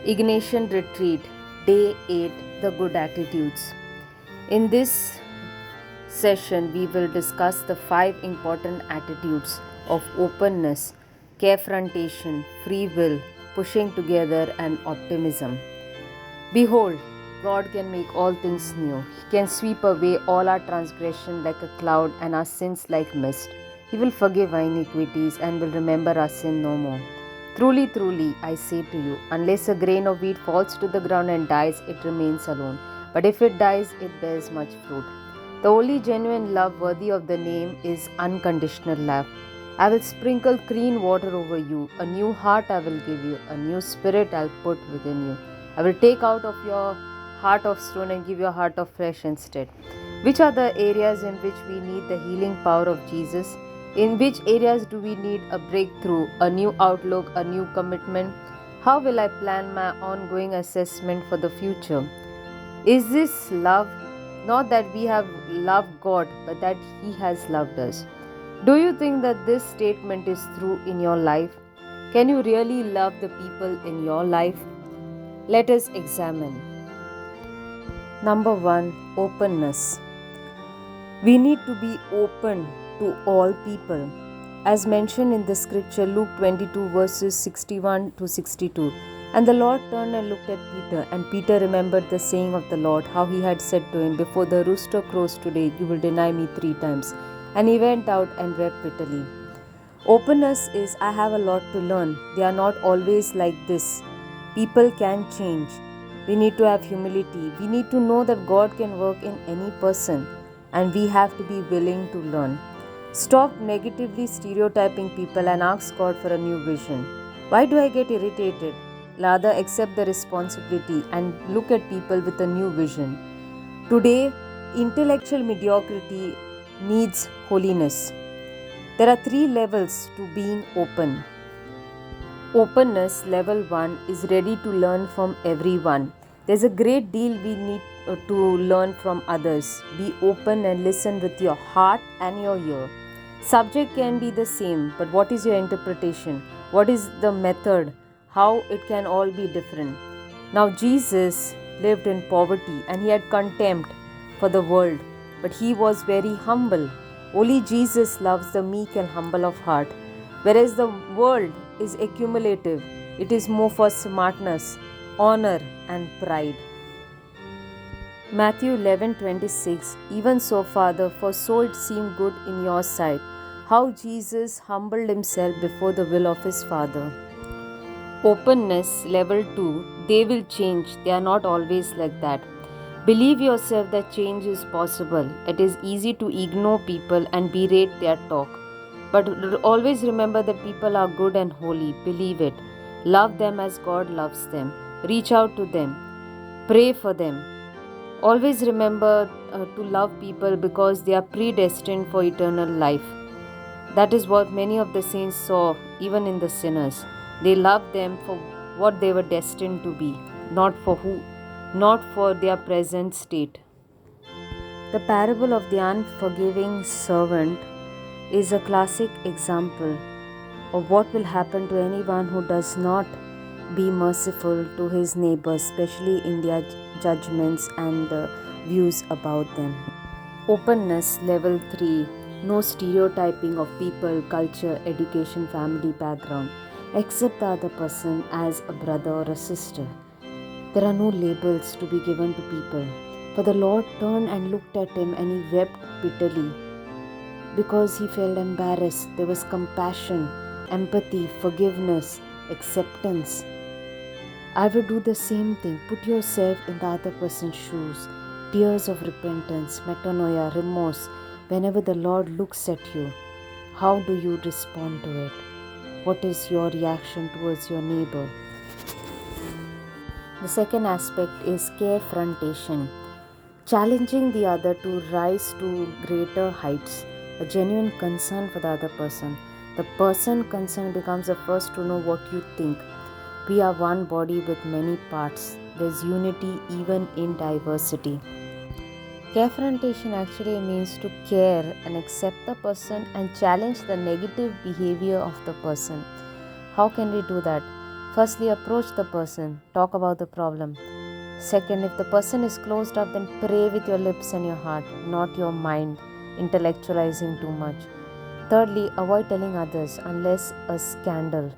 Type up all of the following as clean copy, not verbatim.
Ignatian Retreat, Day 8, The Good Attitudes. In this session, we will discuss the 5 important attitudes of openness, confrontation, free will, pushing together, and optimism. Behold, God can make all things new. He can sweep away all our transgression like a cloud and our sins like mist. He will forgive our iniquities and will remember our sin no more. Truly, truly, I say to you, unless a grain of wheat falls to the ground and dies, it remains alone. But if it dies, it bears much fruit. The only genuine love worthy of the name is unconditional love. I will sprinkle clean water over you. A new heart I will give you. A new spirit I'll put within you. I will take out of your heart of stone and give you a heart of flesh instead. Which are the areas in which we need the healing power of Jesus? In which areas do we need a breakthrough, a new outlook, a new commitment? How will I plan my ongoing assessment for the future? Is this love? Not that we have loved God, but that He has loved us. Do you think that this statement is true in your life? Can you really love the people in your life? Let us examine. Number 1, openness. We need to be open to all people. As mentioned in the scripture, Luke 22 verses 61 to 62. And the Lord turned and looked at Peter, and Peter remembered the saying of the Lord, how he had said to him, before the rooster crows today, you will deny me 3 times. And he went out and wept bitterly. Openness is, I have a lot to learn. They are not always like this. People can change. We need to have humility. We need to know that God can work in any person, and we have to be willing to learn. Stop negatively stereotyping people and ask God for a new vision. Why do I get irritated? Rather, accept the responsibility and look at people with a new vision. Today, intellectual mediocrity needs holiness. There are 3 levels to being open. Openness, level 1, is ready to learn from everyone. There's a great deal we need to learn from others. Be open and listen with your heart and your ear. Subject can be the same, but what is your interpretation? What is the method? How it can all be different. Now, Jesus lived in poverty and he had contempt for the world, but he was very humble. Only Jesus loves the meek and humble of heart, whereas the world is accumulative. It is more for smartness, honor, and pride. Matthew 11:26. Even so, Father, for so it seemed good in your sight. How Jesus humbled himself before the will of his Father. Openness, level 2. They will change. They are not always like that. Believe yourself that change is possible. It is easy to ignore people and berate their talk. But always remember that people are good and holy. Believe it. Love them as God loves them. Reach out to them. Pray for them. Always remember to love people because they are predestined for eternal life. That is what many of the saints saw, even in the sinners. They loved them for what they were destined to be, not for their present state. The parable of the unforgiving servant is a classic example of what will happen to anyone who does not be merciful to his neighbors, especially in their judgments and views about them. Openness, level 3. No stereotyping of people, culture, education, family background. Accept the other person as a brother or a sister. There are no labels to be given to people. For the Lord turned and looked at him, and he wept bitterly because he felt embarrassed. There was compassion, empathy, forgiveness, acceptance. I would do the same thing. Put yourself in the other person's shoes. Tears of repentance, metanoia, remorse. Whenever the Lord looks at you, how do you respond to it? What is your reaction towards your neighbor? The second aspect is confrontation. Challenging the other to rise to greater heights. A genuine concern for the other person. The person concerned becomes the first to know what you think. We are one body with many parts. There's unity even in diversity. Confrontation actually means to care and accept the person and challenge the negative behavior of the person. How can we do that? Firstly, approach the person, talk about the problem. Second, if the person is closed up, then pray with your lips and your heart, not your mind, intellectualizing too much. Thirdly, avoid telling others unless a scandal.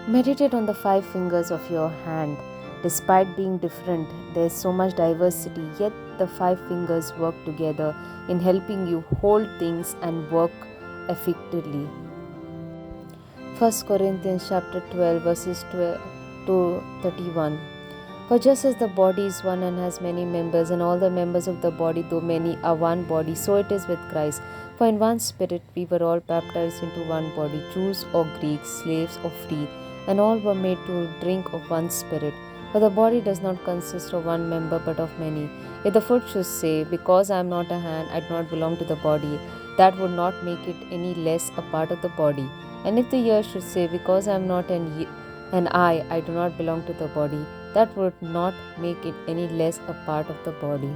Meditate on the five fingers of your hand. Despite being different, there is so much diversity, yet the five fingers work together in helping you hold things and work effectively. 1 Corinthians chapter 12 verses 12 to 31. For just as the body is one and has many members, and all the members of the body, though many, are one body, so it is with Christ. For in one Spirit we were all baptized into one body, Jews or Greeks, slaves or free, and all were made to drink of one Spirit. For the body does not consist of one member but of many. If the foot should say, because I am not a hand, I do not belong to the body, that would not make it any less a part of the body. And if the ear should say, because I am not an eye, I do not belong to the body, that would not make it any less a part of the body.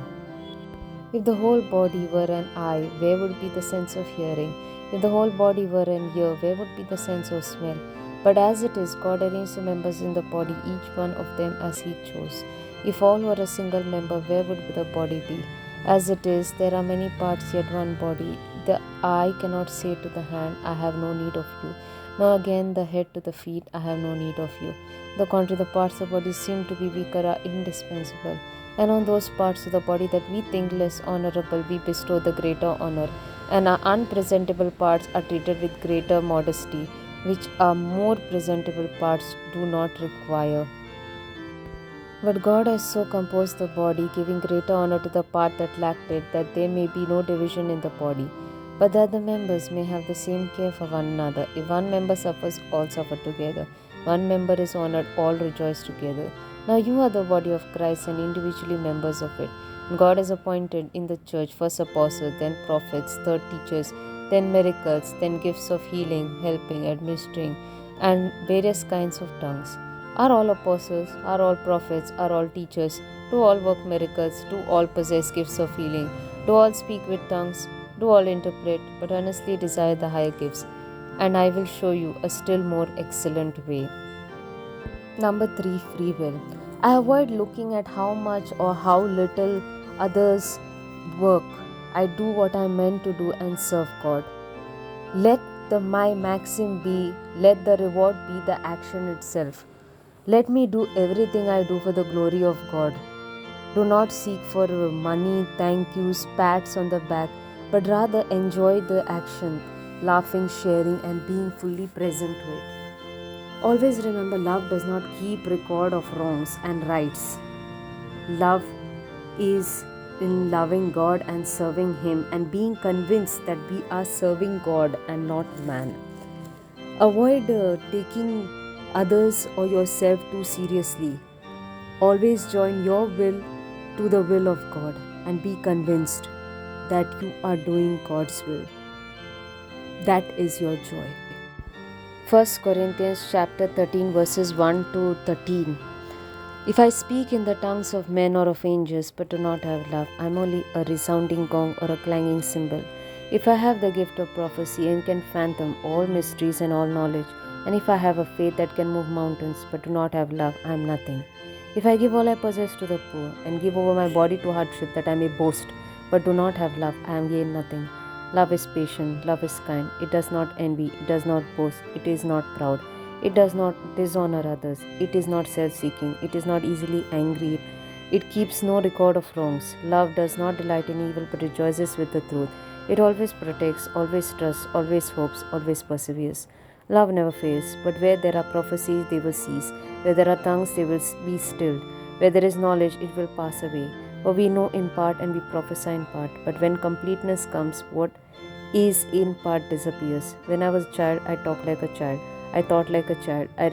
If the whole body were an eye, where would be the sense of hearing? If the whole body were an ear, where would be the sense of smell? But as it is, God arranged the members in the body, each one of them as He chose. If all were a single member, where would the body be? As it is, there are many parts, yet one body. The eye cannot say to the hand, I have no need of you. Nor again the head to the feet, I have no need of you. On the contrary, the parts of the body seem to be weaker are indispensable. And on those parts of the body that we think less honorable, we bestow the greater honor. And our unpresentable parts are treated with greater modesty, which our more presentable parts do not require. But God has so composed the body, giving greater honor to the part that lacked it, that there may be no division in the body, but that the members may have the same care for one another. If one member suffers, all suffer together. One member is honored, all rejoice together. Now you are the body of Christ and individually members of it. God has appointed in the church first apostles, then prophets, third teachers, then miracles, then gifts of healing, helping, administering, and various kinds of tongues. Are all apostles? Are all prophets? Are all teachers? Do all work miracles? Do all possess gifts of healing? Do all speak with tongues? Do all interpret? But earnestly desire the higher gifts, and I will show you a still more excellent way. Number 3, free will. I avoid looking at how much or how little others work. I do what I meant to do and serve God. Let my maxim be, let the reward be the action itself. Let me do everything I do for the glory of God. Do not seek for money, thank yous, pats on the back, but rather enjoy the action, laughing, sharing, and being fully present to it. Always remember, love does not keep record of wrongs and rights. Love is in loving God and serving Him and being convinced that we are serving God and not man. Avoid taking others or yourself too seriously. Always join your will to the will of God and be convinced that you are doing God's will. That is your joy. 1 Corinthians chapter 13 verses 1 to 13. If I speak in the tongues of men or of angels but do not have love, I am only a resounding gong or a clanging cymbal. If I have the gift of prophecy and can fathom all mysteries and all knowledge, and if I have a faith that can move mountains but do not have love, I am nothing. If I give all I possess to the poor and give over my body to hardship that I may boast but do not have love, I am gained nothing. Love is patient, love is kind, it does not envy, it does not boast, it is not proud, it does not dishonor others, it is not self-seeking, it is not easily angry, it keeps no record of wrongs. Love does not delight in evil but rejoices with the truth. It always protects, always trusts, always hopes, always perseveres. Love never fails, but where there are prophecies, they will cease. Where there are tongues, they will be stilled. Where there is knowledge, it will pass away. For we know in part and we prophesy in part. But when completeness comes, what is in part disappears. When I was a child, I talked like a child. I thought like a child. I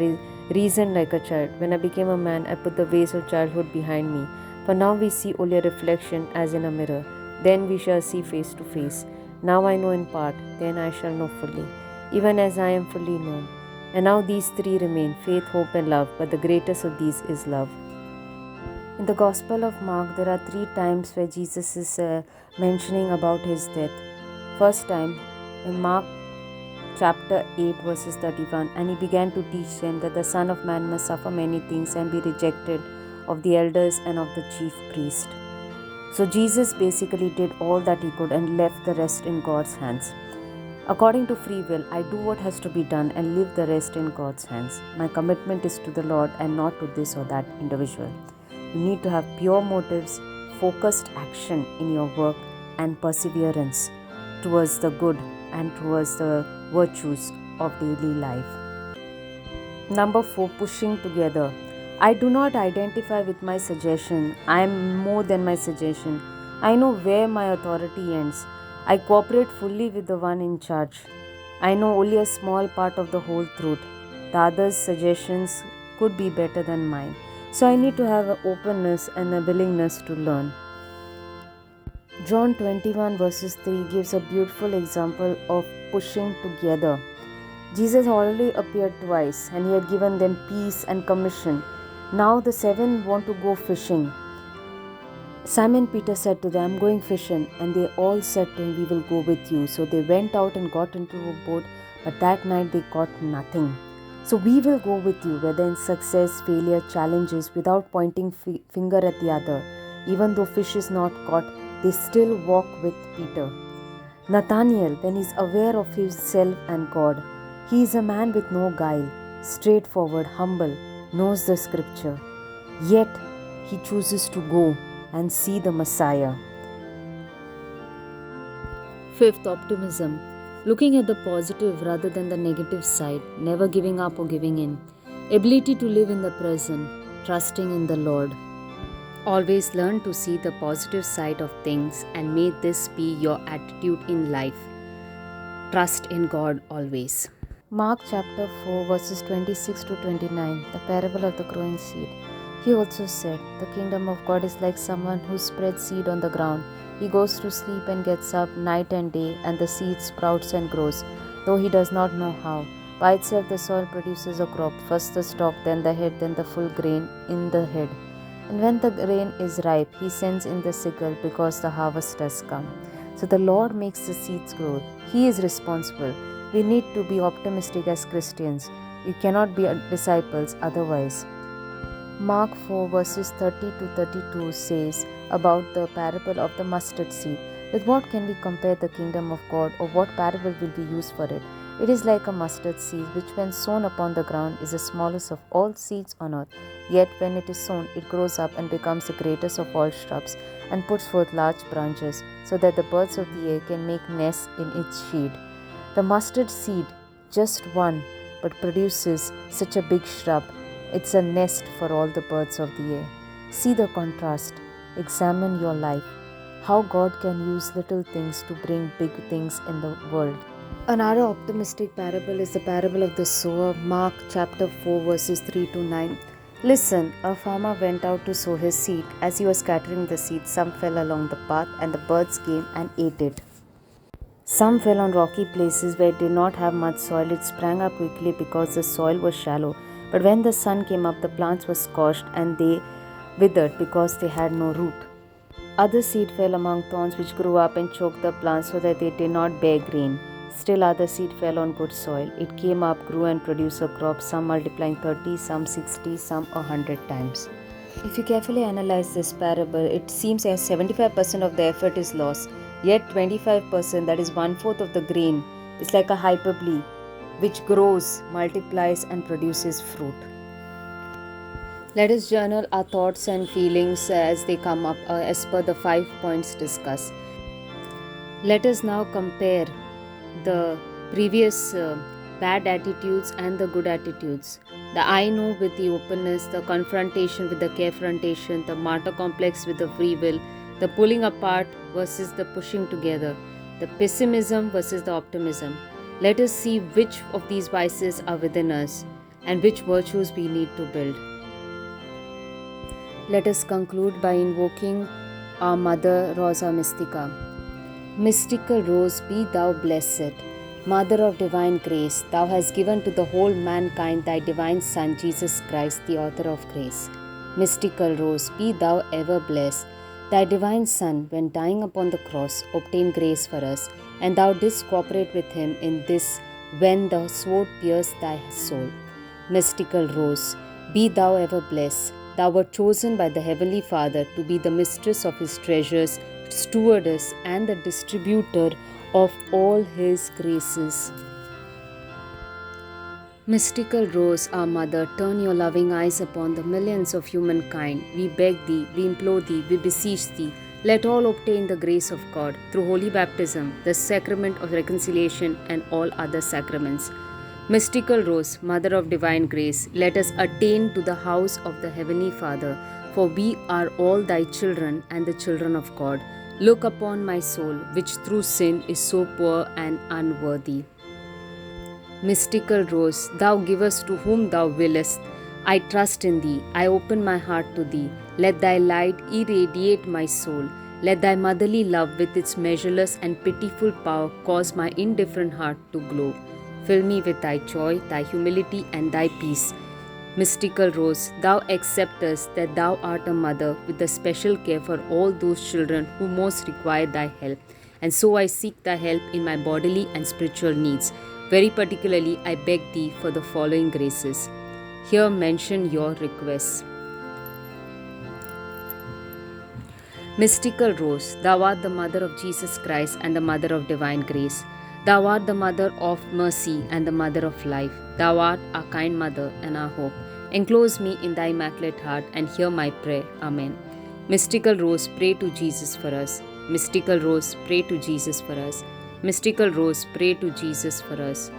reasoned like a child. When I became a man, I put the ways of childhood behind me. For now we see only a reflection as in a mirror. Then we shall see face to face. Now I know in part, then I shall know fully, even as I am fully known. And now these three remain, faith, hope, and love, but the greatest of these is love. In the Gospel of Mark, there are 3 times where Jesus is mentioning about his death. First time, in Mark chapter 8 verses 31, and he began to teach them that the Son of Man must suffer many things and be rejected of the elders and of the chief priest. So Jesus basically did all that he could and left the rest in God's hands. According to free will, I do what has to be done and leave the rest in God's hands. My commitment is to the Lord and not to this or that individual. You need to have pure motives, focused action in your work, and perseverance towards the good and towards the virtues of daily life. Number 4, pushing together. I do not identify with my suggestion. I am more than my suggestion. I know where my authority ends. I cooperate fully with the one in charge. I know only a small part of the whole truth. The other's suggestions could be better than mine. So I need to have an openness and a willingness to learn. John 21 verses 3 gives a beautiful example of pushing together. Jesus already appeared twice and he had given them peace and commission. Now the 7 want to go fishing. Simon Peter said to them, "I'm going fishing." And they all said to him, "We will go with you." So they went out and got into a boat, but that night they caught nothing. So we will go with you, whether in success, failure, challenges, without pointing finger at the other. Even though fish is not caught, they still walk with Peter. Nathanael, when he is aware of himself and God, he is a man with no guile, straightforward, humble, knows the scripture. Yet he chooses to go and see the Messiah. 5th, optimism. Looking at the positive rather than the negative side, never giving up or giving in. Ability to live in the present, trusting in the Lord. Always learn to see the positive side of things, and may this be your attitude in life. Trust in God always. Mark chapter 4 verses 26 to 29, the parable of the growing seed. He also said, "The kingdom of God is like someone who spreads seed on the ground. He goes to sleep and gets up night and day, and the seed sprouts and grows, though he does not know how. By itself the soil produces a crop, first the stalk, then the head, then the full grain in the head. And when the grain is ripe, he sends in the sickle because the harvest has come." So the Lord makes the seeds grow. He is responsible. We need to be optimistic as Christians. You cannot be disciples otherwise. Mark 4 verses 30 to 32 says about the parable of the mustard seed. With what can we compare the kingdom of God, or what parable will be used for it? It is like a mustard seed, which when sown upon the ground is the smallest of all seeds on earth. Yet when it is sown, it grows up and becomes the greatest of all shrubs, and puts forth large branches, so that the birds of the air can make nests in its shade. The mustard seed, just one, but produces such a big shrub. It's a nest for all the birds of the air. See the contrast. Examine your life. How God can use little things to bring big things in the world. Another optimistic parable is the parable of the sower, Mark chapter 4 verses 3 to 9. Listen, a farmer went out to sow his seed. As he was scattering the seed, some fell along the path, and the birds came and ate it. Some fell on rocky places where it did not have much soil. It sprang up quickly because the soil was shallow. But when the sun came up, the plants were scorched and they withered because they had no root. Other seed fell among thorns, which grew up and choked the plants so that they did not bear grain. Still other seed fell on good soil. It came up, grew, and produced a crop, some multiplying 30, some 60, some 100 times. If you carefully analyze this parable, it seems that 75% of the effort is lost. Yet 25%, that is 1/4 of the grain, is like a hyperbole, which grows, multiplies, and produces fruit. Let us journal our thoughts and feelings as they come up as per the 5 points discussed. Let us now compare the previous bad attitudes and the good attitudes. The I know with the openness, the confrontation with the carefrontation, the martyr complex with the free will, the pulling apart versus the pushing together, the pessimism versus the optimism. Let us see which of these vices are within us and which virtues we need to build. Let us conclude by invoking our Mother Rosa Mystica. Mystical Rose, be thou blessed. Mother of divine grace, thou hast given to the whole mankind thy divine Son, Jesus Christ, the author of grace. Mystical Rose, be thou ever blessed. Thy divine Son, when dying upon the cross, obtained grace for us, and thou didst cooperate with him in this when the sword pierced thy soul. Mystical Rose, be thou ever blessed. Thou wert chosen by the Heavenly Father to be the mistress of his treasures, stewardess, and the distributor of all his graces. Mystical Rose, our Mother, turn your loving eyes upon the millions of humankind. We beg thee, we implore thee, we beseech thee. Let all obtain the grace of God through holy baptism, the sacrament of reconciliation, and all other sacraments. Mystical Rose, Mother of divine grace, let us attain to the house of the Heavenly Father, for we are all thy children and the children of God. Look upon my soul, which through sin is so poor and unworthy. Mystical Rose, thou givest to whom thou willest. I trust in thee, I open my heart to thee. Let thy light irradiate my soul. Let thy motherly love with its measureless and pitiful power cause my indifferent heart to glow. Fill me with thy joy, thy humility, and thy peace. Mystical Rose, thou acceptest that thou art a mother with a special care for all those children who most require thy help. And so I seek thy help in my bodily and spiritual needs. Very particularly, I beg thee for the following graces. Here mention your requests. Mystical Rose, thou art the mother of Jesus Christ and the mother of divine grace. Thou art the mother of mercy and the mother of life. Thou art our kind mother and our hope. Enclose me in thy immaculate heart and hear my prayer. Amen. Mystical Rose, pray to Jesus for us. Mystical Rose, pray to Jesus for us. Mystical Rose, pray to Jesus for us.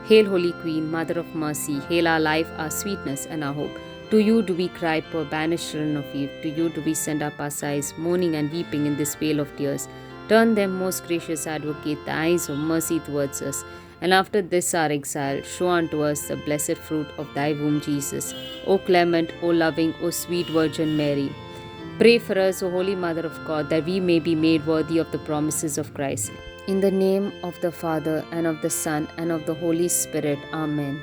Hail, Holy Queen, Mother of Mercy, hail our life, our sweetness, and our hope. To you do we cry, poor banished children of Eve. To you do we send up our sighs, mourning and weeping in this vale of tears. Turn them, most gracious Advocate, the eyes of mercy towards us, and after this our exile, show unto us the blessed fruit of thy womb, Jesus. O clement, O loving, O sweet Virgin Mary, pray for us, O Holy Mother of God, that we may be made worthy of the promises of Christ. In the name of the Father, and of the Son, and of the Holy Spirit. Amen.